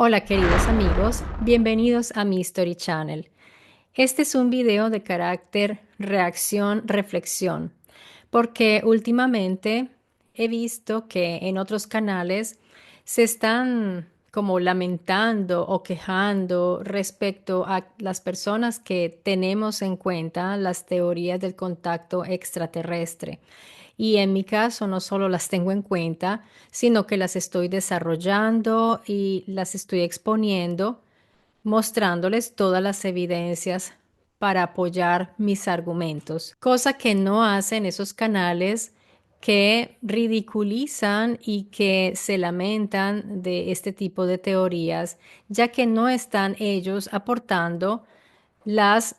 Hola queridos amigos, bienvenidos a mi Story Channel. Este es un video de carácter reacción-reflexión, porque últimamente he visto que en otros canales se están como lamentando o quejando respecto a las personas que tenemos en cuenta las teorías del contacto extraterrestre. Y en mi caso no solo las tengo en cuenta, sino que las estoy desarrollando y las estoy exponiendo, mostrándoles todas las evidencias para apoyar mis argumentos, cosa que no hacen esos canales que ridiculizan y que se lamentan de este tipo de teorías, ya que no están ellos aportando las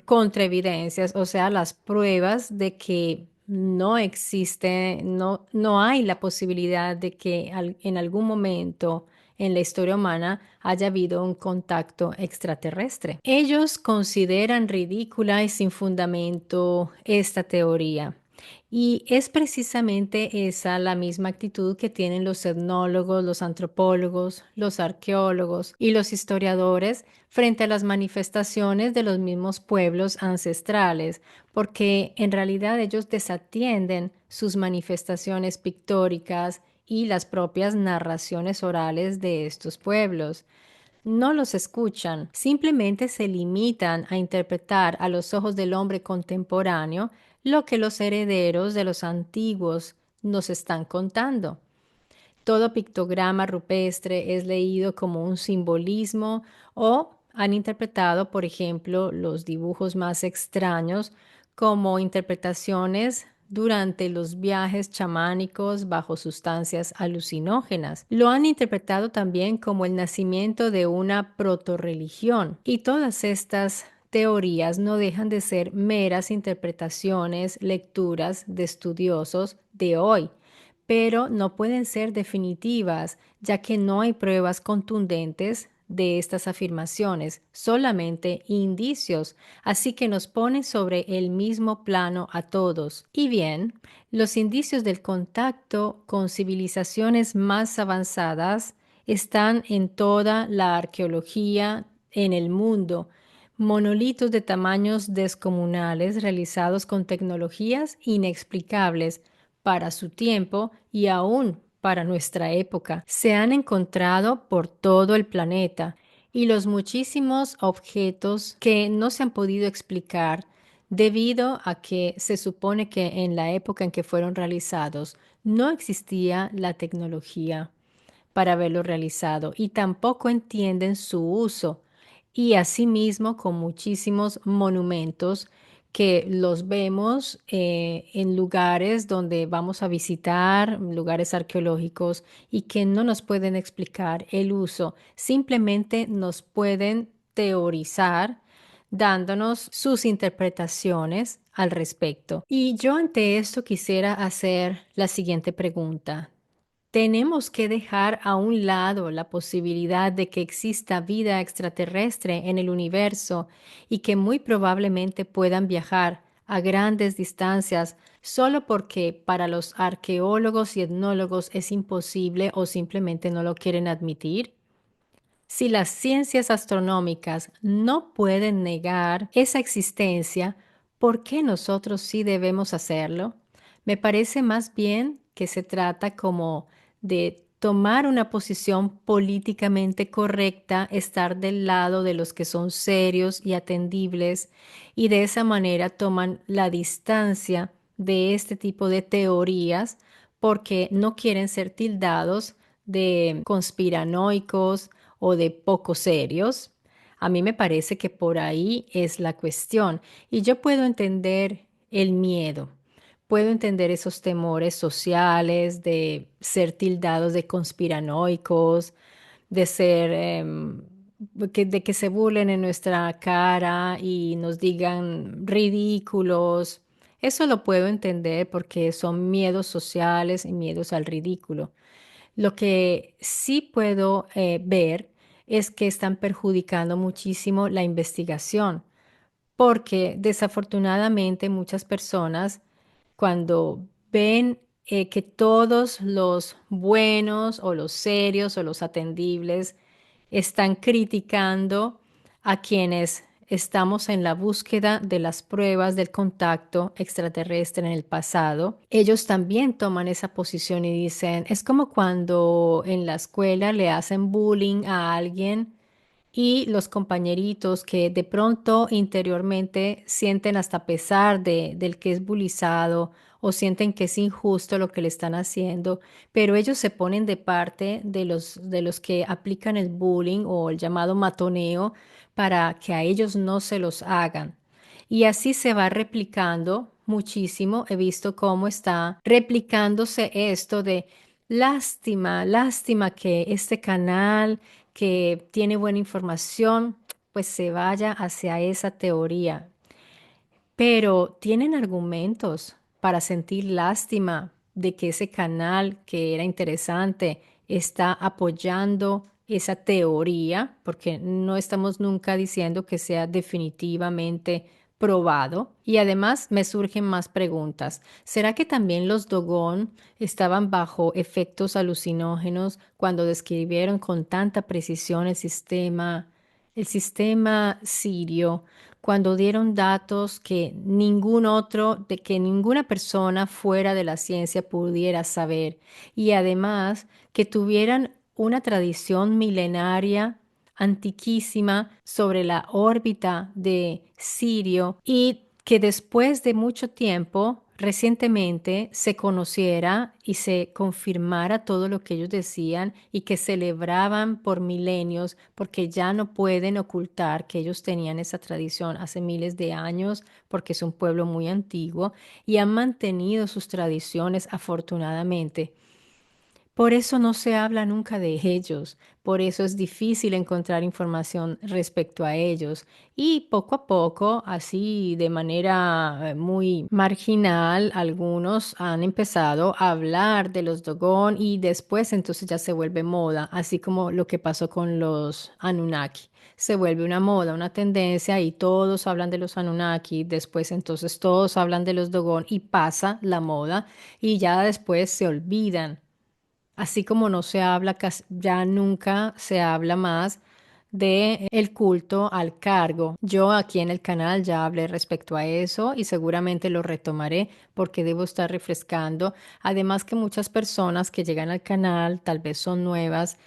contraevidencias, o sea, las pruebas de que no existe, no hay la posibilidad de que en algún momento en la historia humana haya habido un contacto extraterrestre. Ellos consideran ridícula y sin fundamento esta teoría. Y es precisamente esa la misma actitud que tienen los etnólogos, los antropólogos, los arqueólogos y los historiadores frente a las manifestaciones de los mismos pueblos ancestrales, porque en realidad ellos desatienden sus manifestaciones pictóricas y las propias narraciones orales de estos pueblos. No los escuchan, simplemente se limitan a interpretar a los ojos del hombre contemporáneo lo que los herederos de los antiguos nos están contando. Todo pictograma rupestre es leído como un simbolismo o han interpretado, por ejemplo, los dibujos más extraños como interpretaciones durante los viajes chamánicos bajo sustancias alucinógenas. Lo han interpretado también como el nacimiento de una protorreligión. Y todas estas teorías no dejan de ser meras interpretaciones, lecturas de estudiosos de hoy, pero no pueden ser definitivas, ya que no hay pruebas contundentes de estas afirmaciones, solamente indicios, así que nos pone sobre el mismo plano a todos. Y bien, los indicios del contacto con civilizaciones más avanzadas están en toda la arqueología en el mundo. Monolitos de tamaños descomunales realizados con tecnologías inexplicables para su tiempo y aún para nuestra época. Se han encontrado por todo el planeta y los muchísimos objetos que no se han podido explicar debido a que se supone que en la época en que fueron realizados no existía la tecnología para haberlo realizado y tampoco entienden su uso. Y asimismo con muchísimos monumentos que los vemos en lugares donde vamos a visitar, lugares arqueológicos, y que no nos pueden explicar el uso, simplemente nos pueden teorizar dándonos sus interpretaciones al respecto. Y yo ante esto quisiera hacer la siguiente pregunta. ¿Tenemos que dejar a un lado la posibilidad de que exista vida extraterrestre en el universo y que muy probablemente puedan viajar a grandes distancias solo porque para los arqueólogos y etnólogos es imposible o simplemente no lo quieren admitir? Si las ciencias astronómicas no pueden negar esa existencia, ¿por qué nosotros sí debemos hacerlo? Me parece más bien que se trata como de tomar una posición políticamente correcta, estar del lado de los que son serios y atendibles, y de esa manera toman la distancia de este tipo de teorías porque no quieren ser tildados de conspiranoicos o de poco serios. A mí me parece que por ahí es la cuestión. Y yo puedo entender el miedo, puedo entender esos temores sociales de ser tildados de conspiranoicos, de ser, de que se burlen en nuestra cara y nos digan ridículos. Eso lo puedo entender porque son miedos sociales y miedos al ridículo. Lo que sí puedo ver es que están perjudicando muchísimo la investigación, porque desafortunadamente muchas personas cuando ven que todos los buenos o los serios o los atendibles están criticando a quienes estamos en la búsqueda de las pruebas del contacto extraterrestre en el pasado. Ellos también toman esa posición y dicen, es como cuando en la escuela le hacen bullying a alguien y los compañeritos que de pronto interiormente sienten hasta pesar del que es bulizado o sienten que es injusto lo que le están haciendo, pero ellos se ponen de parte de los que aplican el bullying o el llamado matoneo para que a ellos no se los hagan. Y así se va replicando muchísimo. He visto cómo está replicándose esto de lástima, lástima que este canal que tiene buena información, pues se vaya hacia esa teoría. Pero tienen argumentos para sentir lástima de que ese canal que era interesante está apoyando esa teoría, porque no estamos nunca diciendo que sea definitivamente probado. Y además me surgen más preguntas. ¿Será que también los Dogon estaban bajo efectos alucinógenos cuando describieron con tanta precisión el sistema sirio? Cuando dieron datos que ningún otro, de que ninguna persona fuera de la ciencia pudiera saber, y además que tuvieran una tradición milenaria antiquísima sobre la órbita de Sirio y que después de mucho tiempo, recientemente, se conociera y se confirmara todo lo que ellos decían y que celebraban por milenios, porque ya no pueden ocultar que ellos tenían esa tradición hace miles de años, porque es un pueblo muy antiguo y han mantenido sus tradiciones afortunadamente. Por eso no se habla nunca de ellos, por eso es difícil encontrar información respecto a ellos. Y poco a poco, así de manera muy marginal, algunos han empezado a hablar de los Dogon y después entonces ya se vuelve moda, así como lo que pasó con los Anunnaki. Se vuelve una moda, una tendencia y todos hablan de los Anunnaki, después entonces todos hablan de los Dogon y pasa la moda y ya después se olvidan. Así como no se habla, ya nunca se habla más de el culto al cargo. Yo aquí en el canal ya hablé respecto a eso y seguramente lo retomaré porque debo estar refrescando. Además que muchas personas que llegan al canal, tal vez son nuevas,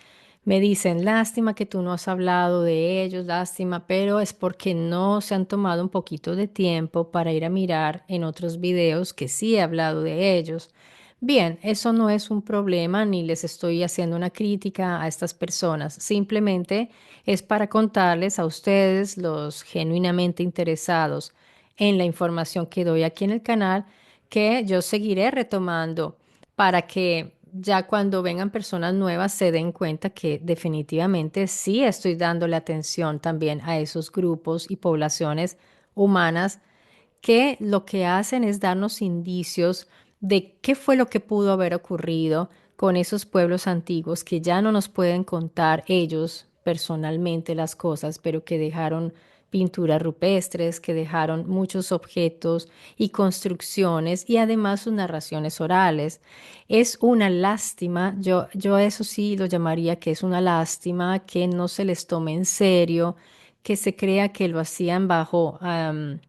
me dicen, lástima que tú no has hablado de ellos, lástima, pero es porque no se han tomado un poquito de tiempo para ir a mirar en otros videos que sí he hablado de ellos. Bien, eso no es un problema ni les estoy haciendo una crítica a estas personas. Simplemente es para contarles a ustedes, los genuinamente interesados en la información que doy aquí en el canal, que yo seguiré retomando para que ya cuando vengan personas nuevas se den cuenta que definitivamente sí estoy dándole atención también a esos grupos y poblaciones humanas que lo que hacen es darnos indicios de qué fue lo que pudo haber ocurrido con esos pueblos antiguos que ya no nos pueden contar ellos personalmente las cosas, pero que dejaron pinturas rupestres, que dejaron muchos objetos y construcciones y además sus narraciones orales. Es una lástima, yo eso sí lo llamaría que es una lástima que no se les tome en serio, que se crea que lo hacían bajo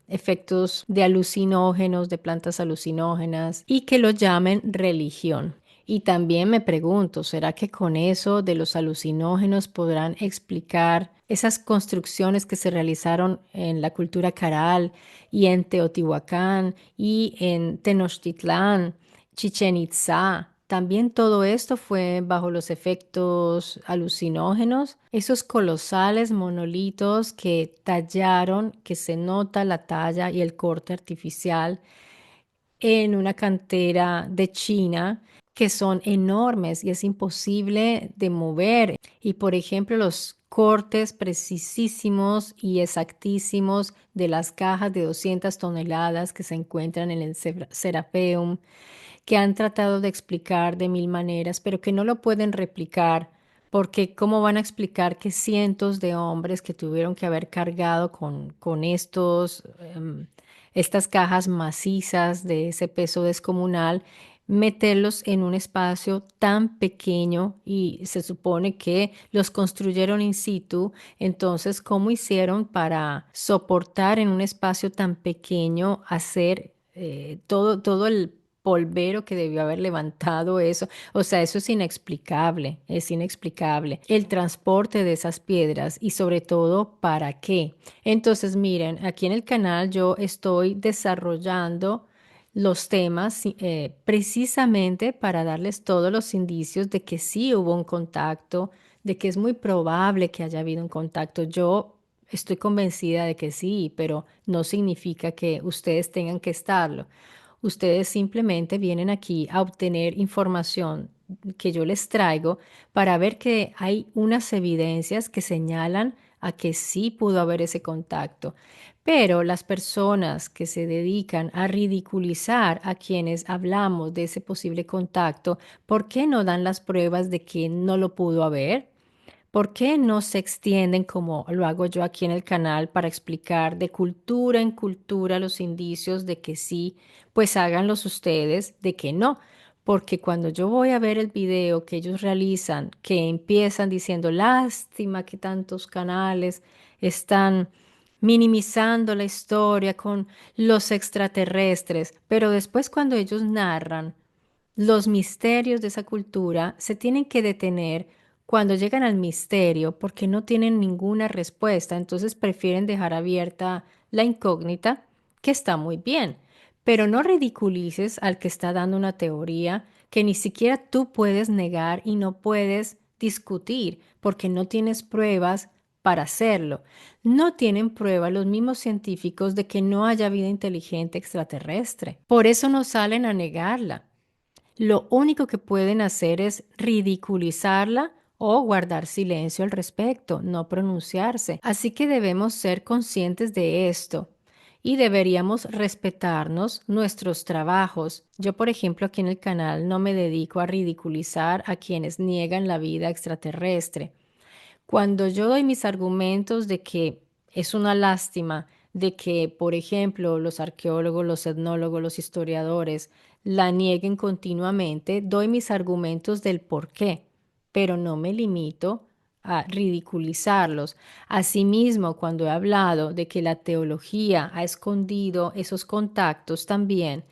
efectos de alucinógenos, de plantas alucinógenas y que lo llamen religión. Y también me pregunto, ¿será que con eso de los alucinógenos podrán explicar esas construcciones que se realizaron en la cultura caral y en Teotihuacán y en Tenochtitlán, Chichen Itzá? También todo esto fue bajo los efectos alucinógenos, esos colosales monolitos que tallaron, que se nota la talla y el corte artificial en una cantera de China, que son enormes y es imposible de mover. Y por ejemplo, los cortes precisísimos y exactísimos de las cajas de 200 toneladas que se encuentran en el Serapeum, que han tratado de explicar de mil maneras, pero que no lo pueden replicar, porque ¿cómo van a explicar que cientos de hombres que tuvieron que haber cargado con estas cajas macizas de ese peso descomunal, meterlos en un espacio tan pequeño y se supone que los construyeron in situ. Entonces, ¿cómo hicieron para soportar en un espacio tan pequeño hacer todo el polvero que debió haber levantado eso? O sea, eso es inexplicable. El transporte de esas piedras y sobre todo, ¿para qué? Entonces, miren, aquí en el canal yo estoy desarrollando los temas precisamente para darles todos los indicios de que sí hubo un contacto, de que es muy probable que haya habido un contacto. Yo estoy convencida de que sí, pero no significa que ustedes tengan que estarlo. Ustedes simplemente vienen aquí a obtener información que yo les traigo para ver que hay unas evidencias que señalan a que sí pudo haber ese contacto. Pero las personas que se dedican a ridiculizar a quienes hablamos de ese posible contacto, ¿por qué no dan las pruebas de que no lo pudo haber? ¿Por qué no se extienden como lo hago yo aquí en el canal para explicar de cultura en cultura los indicios de que sí, pues háganlos ustedes, de que no? Porque cuando yo voy a ver el video que ellos realizan, que empiezan diciendo, lástima que tantos canales están minimizando la historia con los extraterrestres, pero después cuando ellos narran los misterios de esa cultura, se tienen que detener cuando llegan al misterio porque no tienen ninguna respuesta, entonces prefieren dejar abierta la incógnita, que está muy bien, pero no ridiculices al que está dando una teoría que ni siquiera tú puedes negar y no puedes discutir porque no tienes pruebas para hacerlo. No tienen prueba los mismos científicos de que no haya vida inteligente extraterrestre. Por eso no salen a negarla. Lo único que pueden hacer es ridiculizarla o guardar silencio al respecto, no pronunciarse. Así que debemos ser conscientes de esto y deberíamos respetarnos nuestros trabajos. Yo, por ejemplo, aquí en el canal no me dedico a ridiculizar a quienes niegan la vida extraterrestre. Cuando yo doy mis argumentos de que es una lástima, de que, por ejemplo, los arqueólogos, los etnólogos, los historiadores la nieguen continuamente, doy mis argumentos del por qué, pero no me limito a ridiculizarlos. Asimismo, cuando he hablado de que la teología ha escondido esos contactos también,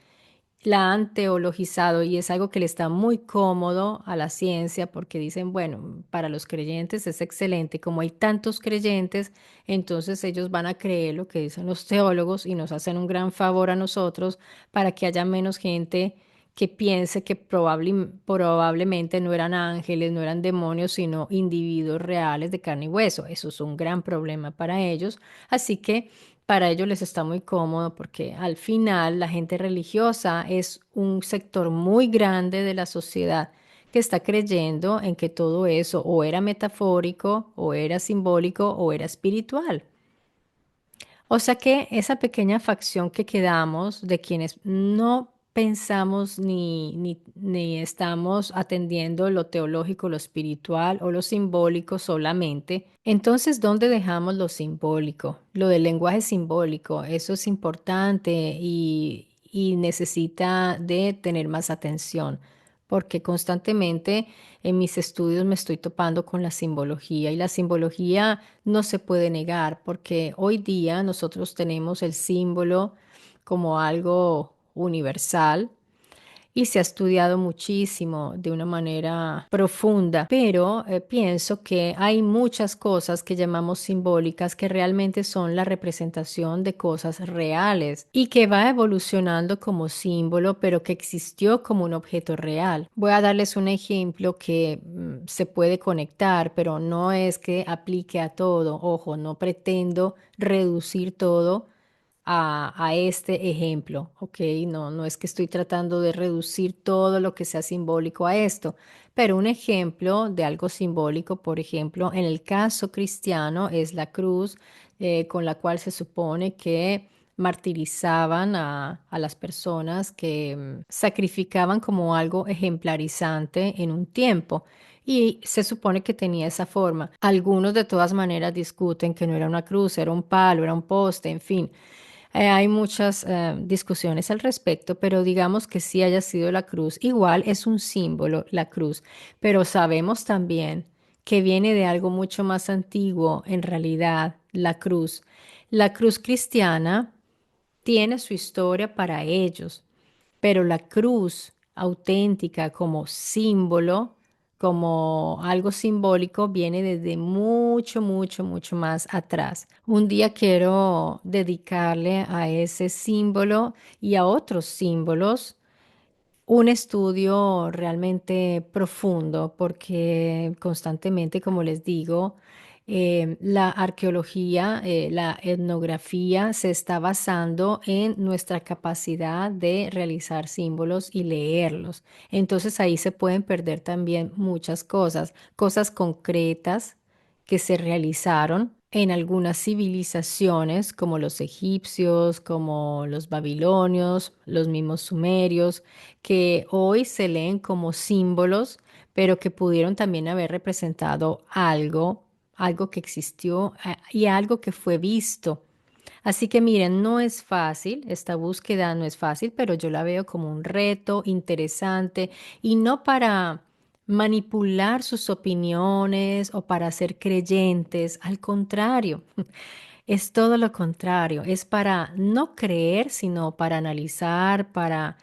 la han teologizado y es algo que le está muy cómodo a la ciencia porque dicen, bueno, para los creyentes es excelente, como hay tantos creyentes, entonces ellos van a creer lo que dicen los teólogos y nos hacen un gran favor a nosotros para que haya menos gente que piense que probablemente no eran ángeles, no eran demonios, sino individuos reales de carne y hueso. Eso es un gran problema para ellos. Así que para ellos les está muy cómodo porque al final la gente religiosa es un sector muy grande de la sociedad que está creyendo en que todo eso o era metafórico, o era simbólico, o era espiritual. O sea que esa pequeña facción que quedamos de quienes no pensamos ni estamos atendiendo lo teológico, lo espiritual o lo simbólico solamente, entonces, ¿dónde dejamos lo simbólico? Lo del lenguaje simbólico, eso es importante y necesita de tener más atención, porque constantemente en mis estudios me estoy topando con la simbología y la simbología no se puede negar porque hoy día nosotros tenemos el símbolo como algo universal y se ha estudiado muchísimo de una manera profunda, pero pienso que hay muchas cosas que llamamos simbólicas que realmente son la representación de cosas reales y que va evolucionando como símbolo, pero que existió como un objeto real. Voy a darles un ejemplo que se puede conectar, pero no es que aplique a todo. Ojo, no pretendo reducir todo a este ejemplo, ¿ok? No, no es que estoy tratando de reducir todo lo que sea simbólico a esto, pero un ejemplo de algo simbólico, por ejemplo, en el caso cristiano es la cruz con la cual se supone que martirizaban a las personas que sacrificaban como algo ejemplarizante en un tiempo. Y se supone que tenía esa forma. Algunos de todas maneras discuten que no era una cruz, era un palo, era un poste, en fin. Hay muchas discusiones al respecto, pero digamos que sí haya sido la cruz. Igual es un símbolo, la cruz, pero sabemos también que viene de algo mucho más antiguo, en realidad, la cruz. La cruz cristiana tiene su historia para ellos, pero la cruz auténtica como símbolo, como algo simbólico, viene desde mucho, mucho, mucho más atrás. Un día quiero dedicarle a ese símbolo y a otros símbolos un estudio realmente profundo porque constantemente, como les digo, la arqueología, la etnografía se está basando en nuestra capacidad de realizar símbolos y leerlos. Entonces ahí se pueden perder también muchas cosas, cosas concretas que se realizaron en algunas civilizaciones como los egipcios, como los babilonios, los mismos sumerios que hoy se leen como símbolos, pero que pudieron también haber representado algo, algo que existió y algo que fue visto. Así que miren, no es fácil, esta búsqueda no es fácil, pero yo la veo como un reto interesante y no para manipular sus opiniones o para ser creyentes, al contrario. Es todo lo contrario, es para no creer, sino para analizar, para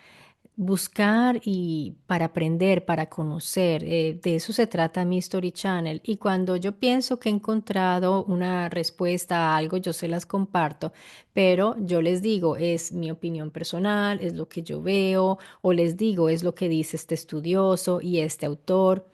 buscar y para aprender, para conocer. De eso se trata mi Story Channel. Y cuando yo pienso que he encontrado una respuesta a algo, yo se las comparto, pero yo les digo, es mi opinión personal, es lo que yo veo, o les digo, es lo que dice este estudioso y este autor,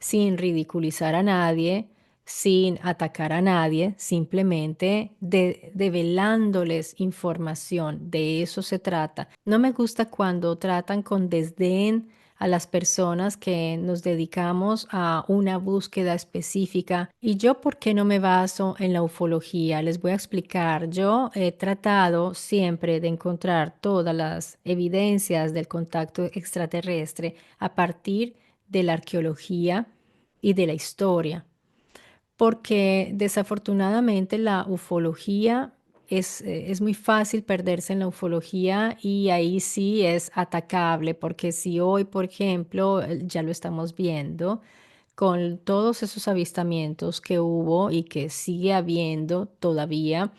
sin ridiculizar a nadie, sin atacar a nadie, simplemente develándoles información. De eso se trata. No me gusta cuando tratan con desdén a las personas que nos dedicamos a una búsqueda específica. ¿Y yo por qué no me baso en la ufología? Les voy a explicar. Yo he tratado siempre de encontrar todas las evidencias del contacto extraterrestre a partir de la arqueología y de la historia, porque desafortunadamente la ufología es muy fácil perderse en la ufología y ahí sí es atacable, porque si hoy, por ejemplo, ya lo estamos viendo con todos esos avistamientos que hubo y que sigue habiendo todavía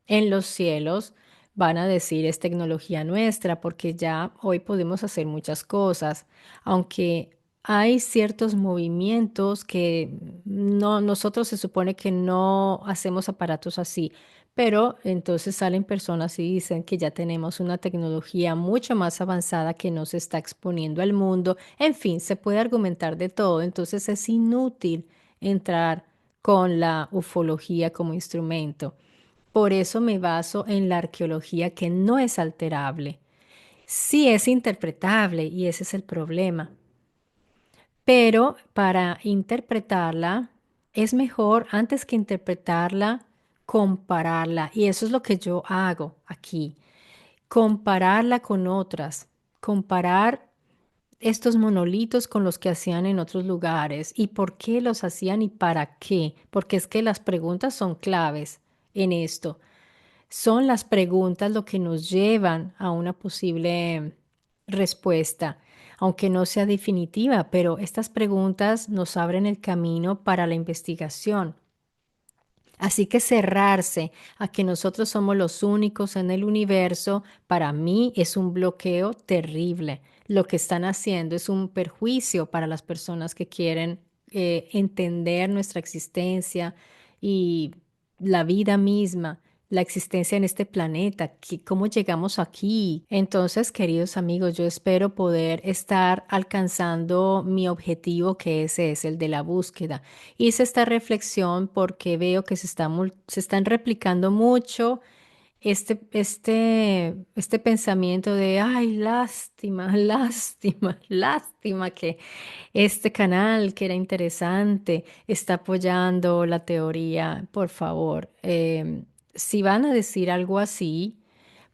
en los cielos, van a decir es tecnología nuestra, porque ya hoy podemos hacer muchas cosas, aunque hay ciertos movimientos que no, nosotros se supone que no hacemos aparatos así, pero entonces salen personas y dicen que ya tenemos una tecnología mucho más avanzada que nos está exponiendo al mundo. En fin, se puede argumentar de todo, entonces es inútil entrar con la ufología como instrumento. Por eso me baso en la arqueología que no es alterable. Sí es interpretable y ese es el problema. Pero para interpretarla es mejor, antes que interpretarla, compararla. Y eso es lo que yo hago aquí. Compararla con otras. Comparar estos monolitos con los que hacían en otros lugares y por qué los hacían y para qué. Porque es que las preguntas son claves en esto. Son las preguntas lo que nos llevan a una posible respuesta, aunque no sea definitiva, pero estas preguntas nos abren el camino para la investigación. Así que cerrarse a que nosotros somos los únicos en el universo, para mí es un bloqueo terrible. Lo que están haciendo es un perjuicio para las personas que quieren entender nuestra existencia y la vida misma, la existencia en este planeta, cómo llegamos aquí. Entonces, queridos amigos, yo espero poder estar alcanzando mi objetivo, que ese es el de la búsqueda. Hice esta reflexión porque veo que se están replicando mucho este pensamiento de, ay, lástima, lástima, lástima que este canal que era interesante está apoyando la teoría. Por favor, si van a decir algo así,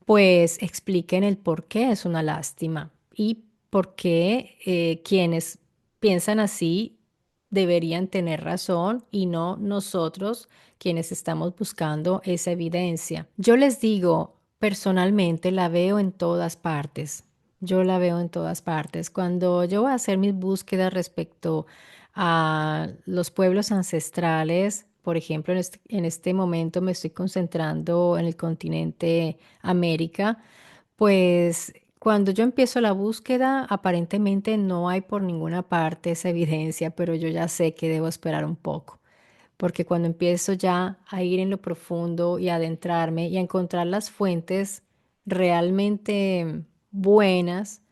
pues expliquen el por qué es una lástima y por qué quienes piensan así deberían tener razón y no nosotros quienes estamos buscando esa evidencia. Yo les digo, personalmente la veo en todas partes. Yo la veo en todas partes. Cuando yo voy a hacer mis búsquedas respecto a los pueblos ancestrales, por ejemplo, en este momento me estoy concentrando en el continente América, pues cuando yo empiezo la búsqueda, aparentemente no hay por ninguna parte esa evidencia, pero yo ya sé que debo esperar un poco, porque cuando empiezo ya a ir en lo profundo y a adentrarme y a encontrar las fuentes realmente buenas,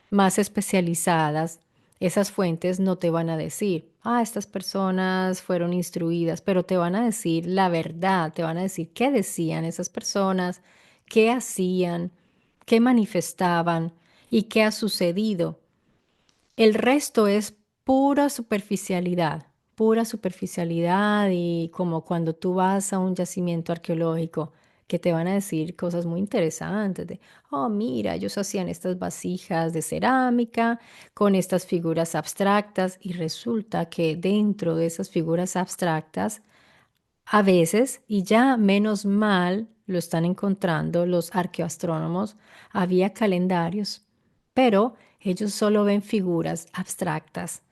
más especializadas, esas fuentes no te van a decir, estas personas fueron instruidas, pero te van a decir la verdad, te van a decir qué decían esas personas, qué hacían, qué manifestaban y qué ha sucedido. El resto es pura superficialidad y como cuando tú vas a un yacimiento arqueológico que te van a decir cosas muy interesantes de, oh, mira, ellos hacían estas vasijas de cerámica con estas figuras abstractas y resulta que dentro de esas figuras abstractas a veces, y ya menos mal lo están encontrando los arqueoastrónomos, había calendarios, pero ellos solo ven figuras abstractas.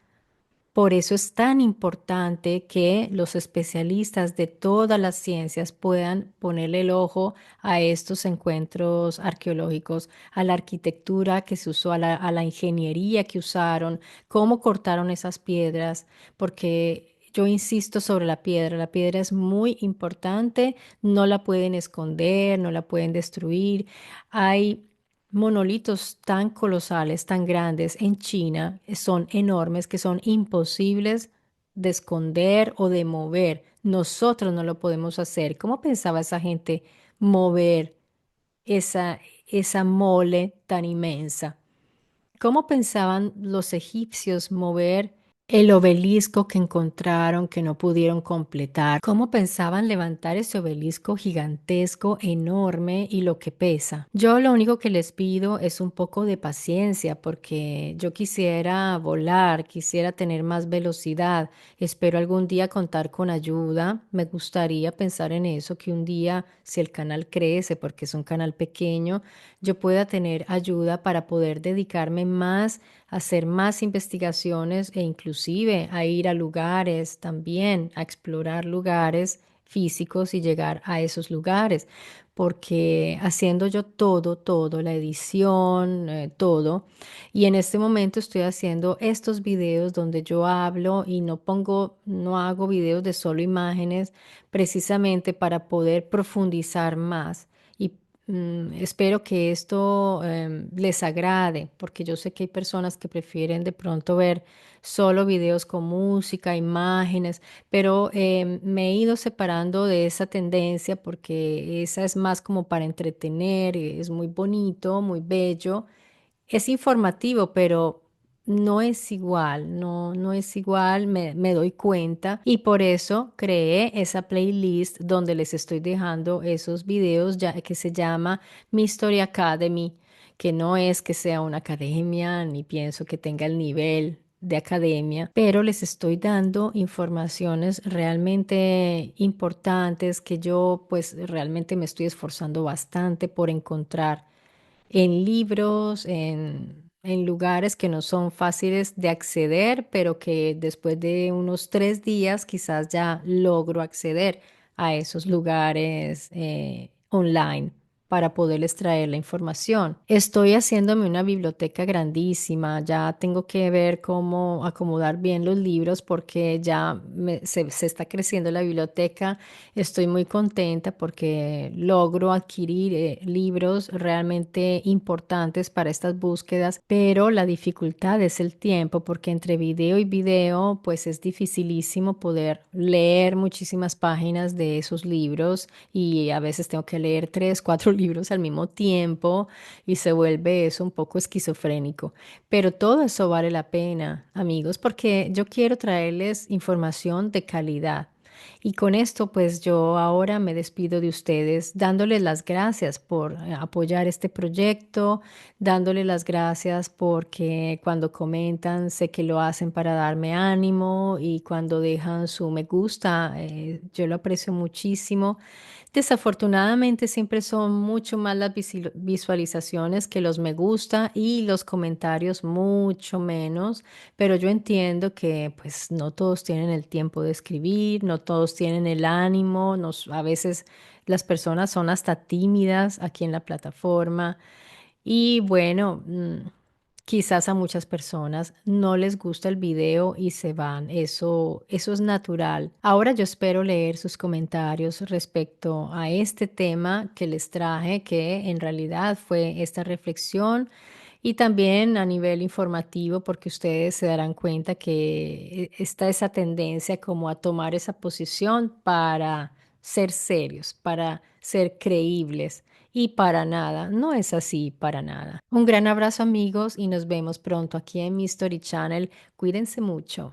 Por eso es tan importante que los especialistas de todas las ciencias puedan ponerle el ojo a estos encuentros arqueológicos, a la arquitectura que se usó, a la ingeniería que usaron, cómo cortaron esas piedras, porque yo insisto sobre la piedra es muy importante, no la pueden esconder, no la pueden destruir. Hay monolitos tan colosales, tan grandes en China, son enormes, que son imposibles de esconder o de mover. Nosotros no lo podemos hacer. ¿Cómo pensaba esa gente mover esa, esa mole tan inmensa? ¿Cómo pensaban los egipcios mover el obelisco que encontraron, que no pudieron completar? ¿Cómo pensaban levantar ese obelisco gigantesco, enorme y lo que pesa? Yo lo único que les pido es un poco de paciencia porque yo quisiera volar, quisiera tener más velocidad. Espero algún día contar con ayuda. Me gustaría pensar en eso, que un día, si el canal crece, porque es un canal pequeño, yo pueda tener ayuda para poder dedicarme más a hacer más investigaciones e inclusive a ir a lugares también, a explorar lugares físicos y llegar a esos lugares, porque haciendo yo todo, la edición, todo, y en este momento estoy haciendo estos videos donde yo hablo y no hago videos de solo imágenes, precisamente para poder profundizar más. Y espero que esto les agrade, porque yo sé que hay personas que prefieren de pronto ver solo videos con música, imágenes, pero me he ido separando de esa tendencia porque esa es más como para entretener, es muy bonito, muy bello, es informativo, pero no es igual, no es igual, me doy cuenta y por eso creé esa playlist donde les estoy dejando esos videos ya que se llama Mystery Academy, que no es que sea una academia ni pienso que tenga el nivel de academia, pero les estoy dando informaciones realmente importantes que yo pues realmente me estoy esforzando bastante por encontrar en libros, en lugares que no son fáciles de acceder, pero que después de unos 3 días quizás ya logro acceder a esos lugares online para poderles traer la información. Estoy haciéndome una biblioteca grandísima, ya tengo que ver cómo acomodar bien los libros porque ya se está creciendo la biblioteca. Estoy muy contenta porque logro adquirir libros realmente importantes para estas búsquedas, pero la dificultad es el tiempo porque entre video y video pues es dificilísimo poder leer muchísimas páginas de esos libros y a veces tengo que leer 3, 4 libros al mismo tiempo y se vuelve eso un poco esquizofrénico. Pero todo eso vale la pena, amigos, porque yo quiero traerles información de calidad. Y con esto, pues yo ahora me despido de ustedes dándoles las gracias por apoyar este proyecto, dándoles las gracias porque cuando comentan sé que lo hacen para darme ánimo y cuando dejan su me gusta, yo lo aprecio muchísimo. Desafortunadamente siempre son mucho más las visualizaciones que los me gusta y los comentarios mucho menos, pero yo entiendo que pues no todos tienen el tiempo de escribir, no todos tienen el ánimo, a veces las personas son hasta tímidas aquí en la plataforma y bueno, quizás a muchas personas no les gusta el video y se van. Eso es natural. Ahora yo espero leer sus comentarios respecto a este tema que les traje, que en realidad fue esta reflexión y también a nivel informativo, porque ustedes se darán cuenta que está esa tendencia como a tomar esa posición para ser serios, para ser creíbles. Y para nada, no es así para nada. Un gran abrazo amigos y nos vemos pronto aquí en mi Story Channel. Cuídense mucho.